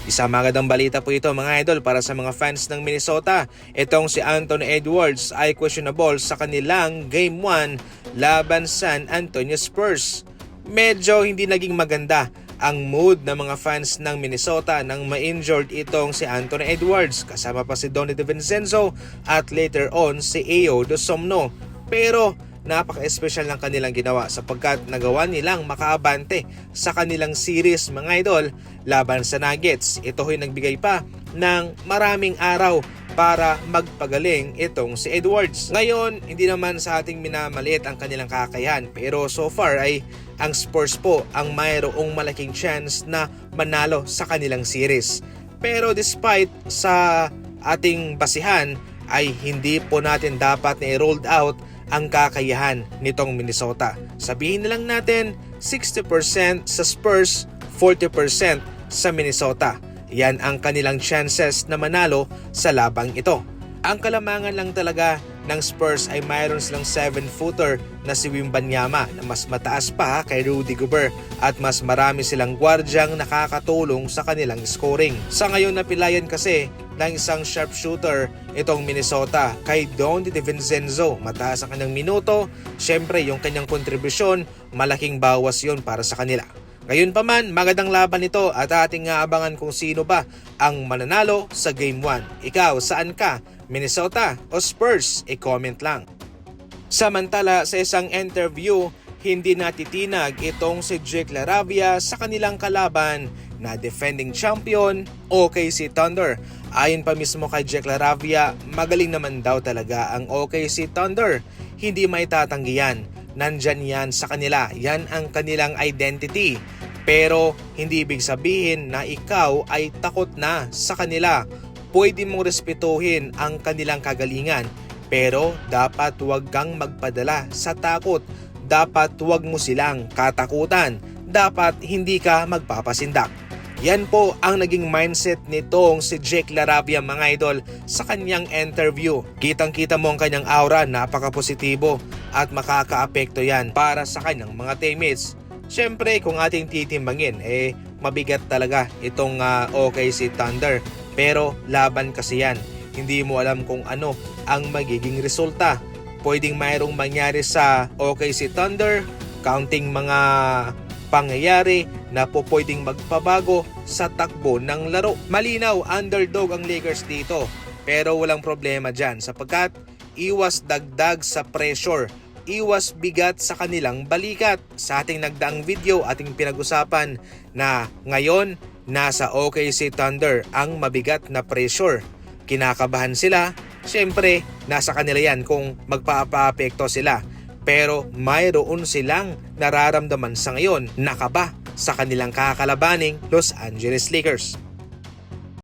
Isang magandang balita po ito mga idol para sa mga fans ng Minnesota. Itong si Anthony Edwards ay questionable sa kanilang Game 1 laban San Antonio Spurs. Medyo hindi naging maganda ang mood ng mga fans ng Minnesota nang ma-injured itong si Anthony Edwards, kasama pa si Donny DiVincenzo at later on si Ayo Dosomno. Pero napaka-espesyal ng kanilang ginawa sapagkat nagawa nilang makaabante sa kanilang series mga idol laban sa Nuggets. Ito ay nagbigay pa ng maraming araw para magpagaling itong si Edwards. Ngayon, hindi naman sa ating minamaliit ang kanilang kakayahan, pero so far ay ang Spurs po ang mayroong malaking chance na manalo sa kanilang series. Pero despite sa ating basihan ay hindi po natin dapat na i-rolled out ang kakayahan nitong Minnesota. Sabihin na lang natin 60% sa Spurs, 40% sa Minnesota. Yan ang kanilang chances na manalo sa labang ito. Ang kalamangan lang talaga ng Spurs ay mayroon silang 7-footer na si Wembanyama na mas mataas pa kay Rudy Gobert at mas marami silang gwardyang nakakatulong sa kanilang scoring. Sa ngayon napilayan kasi ng isang sharpshooter itong Minnesota kay Donny DiVincenzo. Mataas ang kanyang minuto, syempre yung kanyang kontribusyon, malaking bawas yon para sa kanila. Ngayon pa man, magandang laban ito at ating aabangan kung sino ba ang mananalo sa Game 1. Ikaw, saan ka? Minnesota o Spurs? I-comment lang. Samantala, sa isang interview, hindi natitinag itong si Jake LaRavia sa kanilang kalaban na defending champion OKC Thunder. Ayon pa mismo kay Jake LaRavia, magaling naman daw talaga ang OKC Thunder. Hindi maitatanggi yan. Nandyan yan sa kanila. Yan ang kanilang identity. Pero hindi ibig sabihin na ikaw ay takot na sa kanila. Pwede mong respetuhin ang kanilang kagalingan, pero dapat huwag kang magpadala sa takot. Dapat huwag mo silang katakutan. Dapat hindi ka magpapasindak. Yan po ang naging mindset nitong si Jake LaRavia mga idol sa kanyang interview. Kitang-kita mo ang kanyang aura, napaka-positibo at makakaapekto yan para sa kanyang mga teammates. Siyempre kung ating titimbangin, mabigat talaga itong OKC Thunder. Pero laban kasi yan. Hindi mo alam kung ano ang magiging resulta. Pwedeng mayroong mangyari sa OKC Thunder, counting mga pangyayari na po pwedeng magpabago sa takbo ng laro. Malinaw, underdog ang Lakers dito. Pero walang problema dyan sapagkat iwas dagdag sa pressure. Iwas bigat sa kanilang balikat. Sa ating nagdaang video, ating pinag-usapan na ngayon nasa OKC Thunder ang mabigat na pressure. Kinakabahan sila. Siyempre, nasa kanila yan kung magpapaapekto sila. Pero mayroon silang nararamdaman sa ngayon na kaba sa kanilang kakalabaning Los Angeles Lakers.